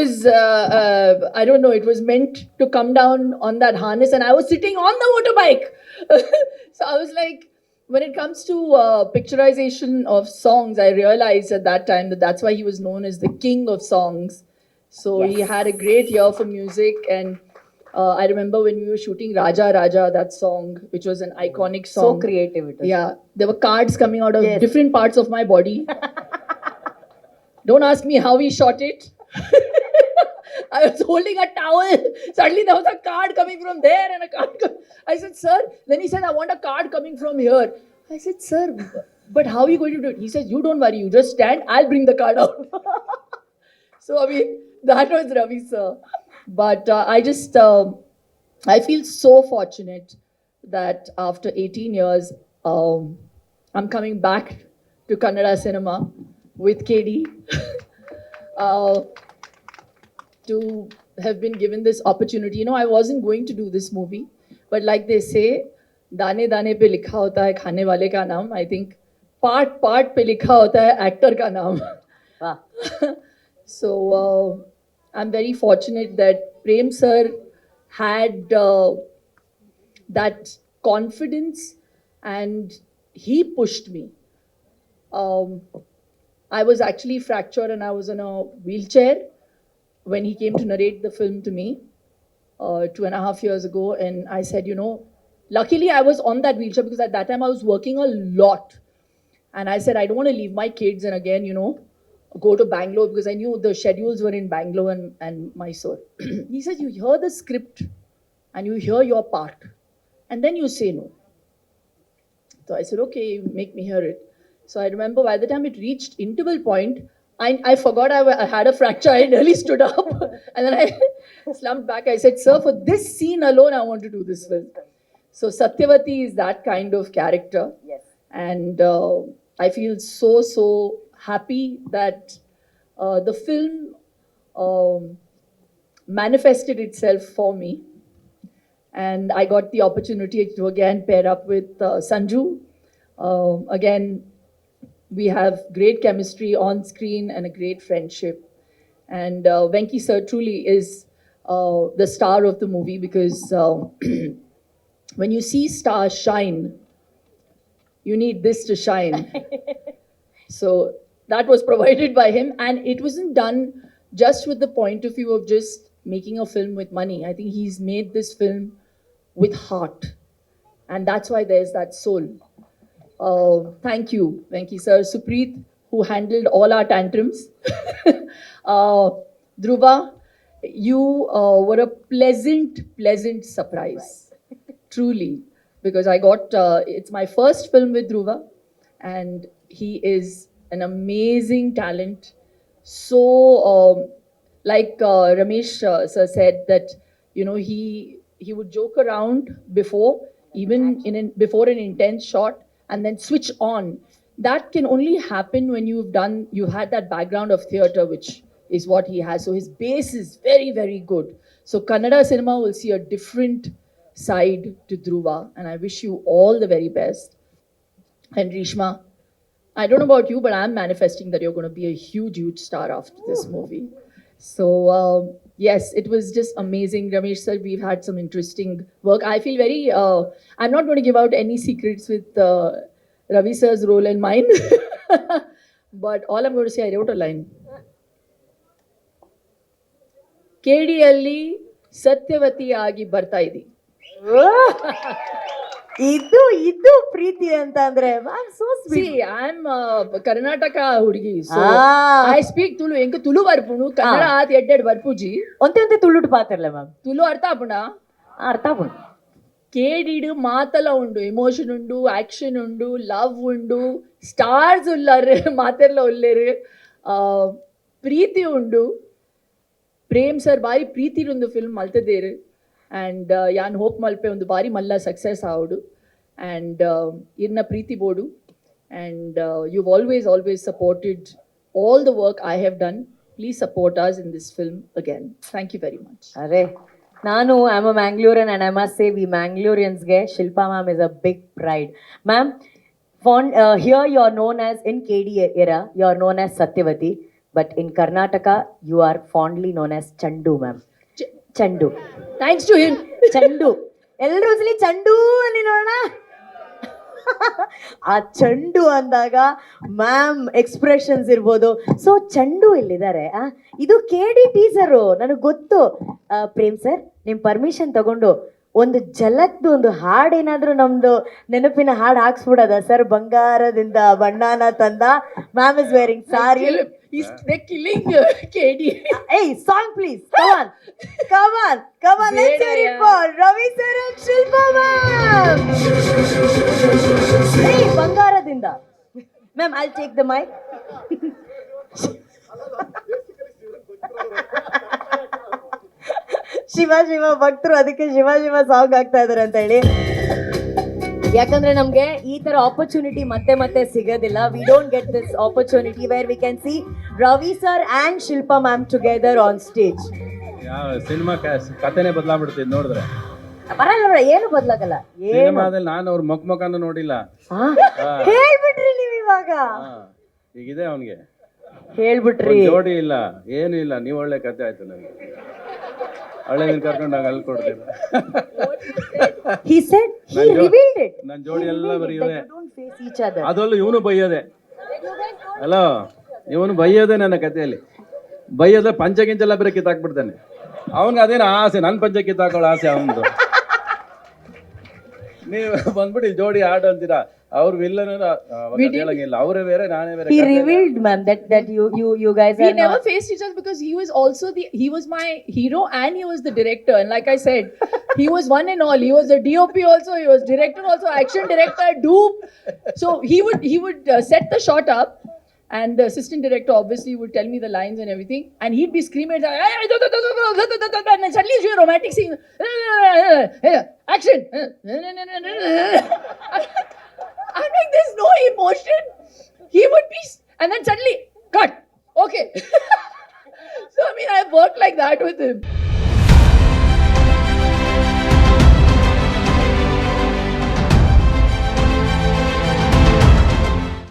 was, I don't know, it was meant to come down on that harness, and I was sitting on the motorbike. So I was like, when it comes to picturization of songs, I realized at that time that that's why he was known as the king of songs. So he Yes. had a great ear for music, and I remember when we were shooting Raja Raja, that song, which was an iconic So song. creative it was. Yeah, there were cards coming out of Yes. different parts of my body. Don't ask me how he shot it. I was holding a towel. Suddenly there was a card coming from there and a card. I said, sir. Then he said, I want a card coming from here. I said, sir, but how are you going to do it? He says, you don't worry. You just stand. I'll bring the card out. So, I mean, that was Ravi, sir. But I feel so fortunate that after 18 years, I'm coming back to Kannada cinema with KD. uh, to have been given this opportunity. You know, I wasn't going to do this movie, but like they say, दाने दाने पे लिखा होता है खाने वाले का नाम. I think part part पे लिखा होता है actor का नाम. Wow. So I'm very fortunate that Prem sir had that confidence, and he pushed me. Um, I was actually fractured and I was in a wheelchair when he came to narrate the film to me 2.5 years ago. And I said, you know, luckily I was on that wheelchair because at that time I was working a lot. And I said, I don't want to leave my kids and again, you know, go to Bangalore because I knew the schedules were in Bangalore and Mysore. He said, you hear the script and you hear your part and then you say no. So I said, okay, make me hear it. So I remember by the time it reached interval point, I forgot I had a fracture. I nearly stood up. And then I slumped back. I said, sir, for this scene alone, I want to do this film. So Satyavati is that kind of character. Yes. And I feel so, so happy that the film manifested itself for me. And I got the opportunity to again pair up with Sanju. Again, we have great chemistry on screen and a great friendship. And Venki sir truly is the star of the movie because when you see stars shine, you need this to shine. So that was provided by him, and it wasn't done just with the point of view of just making a film with money. I think he's made this film with heart, and that's why there's that soul. Thank you, Venki sir. Supreet, who handled all our tantrums. Dhruva, you were a pleasant surprise. Truly. Because I got, it's my first film with Dhruva, and he is an amazing talent. So, like Ramesh sir said, that, you know, he would joke around before, even before an intense shot, and then switch on. That can only happen when you had that background of theatre, which is what he has. So his base is very, very good. So Kannada cinema will see a different side to Dhruva, and I wish you all the very best. And Rishma, I don't know about you, but I'm manifesting that you're going to be a huge star after this movie. So yes, it was just amazing. Ramesh sir, we've had some interesting work. I feel very, I'm not going to give out any secrets with Ravi sir's role and mine. But all I'm going to say, I wrote a line. KDಯಲ್ಲಿ ಸತ್ಯವತಿಯಾಗಿ ಬರ್ತಾ ಇದ್ದಿ. ಇದು ಪ್ರೀತಿ ಅಂತ ಅಂದ್ರೆ so See, I'm Karnataka ಹುಡುಗಿ. So I speak Tulu. ಎಂಕ ತುಳು ಬರ್ಪುಣು ಕನ್ನಡ ಆತ್ ಎಡ್ಡೆಡ್ ಬರ್ಪುಜಿ. ಒಂತೆ ತುಳುಟು ಪಾತ್ರಲ್ಲ ಮ್ಯಾಮ್. ತುಳು ಅರ್ಥ ಆಪುಣ? ಅರ್ಥ ಆಪುಣ. కేడీడు మాతల ఉండు, ఎమోషన్ ఉండు, యాక్షన్ ఉండు, లవ్ ఉండు, స్టార్స్ ఉల్లారు ಮಾತೆಲ್ಲ ಉಲ್ಲೇರು, ಪ್ರೀತಿ ಉಂಡು. ಪ್ರೇಮ್ ಸರ್ ಬಾರಿ ಪ್ರೀತಿ ಒಂದು ಫಿಲ್ಮ್ ಮಲ್ತದೇರು. ಆ್ಯಂಡ್ ಯಾನ್ ಹೋಪ್ ಮಲ್ಪೆ ಒಂದು ಬಾರಿ ಮಲ್ಲ ಸಕ್ಸಸ್ ಆವಡು. ಆ್ಯಂಡ್ ಇರ್ನ ಪ್ರೀತಿ ಬೋಡು. And you've always supported all the work I have done. Please support us in this film again. Thank you very much. ಅರೆ ನಾನು I am a Mangalorean and I must say we ಮ್ಯಾಂಗ್ಳೂರಿಯನ್ಸ್ಗೆ Shilpa ma'am is a big pride. Ma'am, here you are known as in KD era, you are known as Satyavati. but in Karnataka, you are fondly known as Chandu, ma'am. Chandu. Thanks to him. ಚಂಡು ಎಲ್ಲರೂ ಒಂದ್ಸಲಿ ಚಂಡು ಅಲ್ಲಿ ನೋಡೋಣ. ಆ ಚಂಡು ಅಂದಾಗ ma'am expressions ಇರ್ಬೋದು. ಸೊ ಚಂಡು ಇಲ್ಲಿದ್ದಾರೆ. ಇದು KD ಟೀಸರು, ನನಗೆ ಗೊತ್ತು. ಪ್ರೇಮ್ ಸರ್, ನಿಮ್ಮ ಪರ್ಮಿಷನ್ ತಗೊಂಡು ಒಂದು ಜಲಕ್ದು ಒಂದು ಹಾಡು ಏನಾದರೂ ನಮ್ದು ನೆನಪಿನ ಹಾಡು ಹಾಕ್ಸ್ಬಿಡೋದ ಸರ್? ಬಂಗಾರದಿಂದ ಬಣ್ಣನ ತಂದ, ma'am is varying sorry. They're killing KD. Hey, song please. Come on. Let's hear it for Ravi sir and Shilpa ma'am. Hey, ಬಂಗಾರದಿಂದ. Ma'am, I'll take the mic. Shiva ಭಕ್ತರು ಅದಕ್ಕೆ ಶಿವ ಸಾಂಗ್ ಆಗ್ತಾ ಇದಾರೆ ಅಂತ ಹೇಳಿ. ಯಾಕಂದ್ರೆ ನಮ್ಗೆ ಈ ತರ ಆಪರ್ಚುನಿಟಿ ಮತ್ತೆ ಸಿಗೋದಿಲ್ಲ. We don't get this opportunity where we can see Ravi sir and Shilpa ma'am together on stage. ಯಾವ ಸಿನಿಮಾ ಕಥೆನೇ ಬದಲಾಗ್ಬಿಡ್ತಿದ್ ನೋಡಿದ್ರೆ. ಬರಲ್ಲ, ಏನು ಬದಲಾಗಲ್ಲ. ಸಿನಿಮಾದಲ್ಲಿ ನಾನು ಅವ್ರ ಮುಖನೂ ನೋಡಿಲ್ಲ. ಹೇಳ್ಬಿಟ್ರಿ ನೀವ್ ಇವಾಗ. ಈಗಿದೆ ಅವನಿಗೆ ಹೇಳ್ಬಿಟ್ರಿ. ಜೋಡಿ ಇಲ್ಲ, ಏನು ಇಲ್ಲ. ನೀವು ಒಳ್ಳೆ ಕತೆ ಆಯ್ತು ನನಗೆ. ಒಳ್ಳೆ ಕರ್ಕೊಂಡು ಅಲ್ಲಿ ಕೊಡ್ತೇನೆ. He said he revealed it. ನನ್ನ ಜೋಡಿ ಎಲ್ಲ ಬರೀ ಇವೇ. Don't face each other. ಅದರಲ್ಲೂ ಇವನು ಬೈಯೋದೆ. ಅಲೋ, ಇವನು ಬೈಯೋದೆ ನನ್ನ ಕಥೆಯಲ್ಲಿ. ಬೈಯೋದ್ರೆ ಪಂಚಗಿಂಚೆಲ್ಲ ಬೇರೆ ಕಿತ್ತಾಕ್ಬಿಡ್ತಾನೆ. ಅವನಿಗೆ ಅದೇನು ಆಸೆ, ನನ್ನ ಪಂಚ ಕಿತ್ತಾಕೊಳ್ಳೋ ಆಸೆ ಅವನದು. ನೀವು ಬಂದ್ಬಿಟ್ಟು ಇಲ್ಲಿ ಜೋಡಿ ಆಡು ಅಂತೀರಾ. ಅವ್ರ ವಿಲ್ಲನ್ ಹೇಳಂಗಿಲ್ಲ, ಅವರೇ ಬೇರೆ ನಾನೇ ಬೇರೆ. He revealed, ma'am, that you guys We are never not... faced each other because he was my hero and he was the director. And like I said, he was one and all. He was the DOP also, he was director also, action director, dupe. So he would set the shot up, and the assistant director obviously would tell me the lines and everything, and he'd be screaming, and then suddenly it's a romantic scene. Action. I'm like, there's no emotion. He would be, and then suddenly, cut. Okay. So I mean, I've worked like that with him.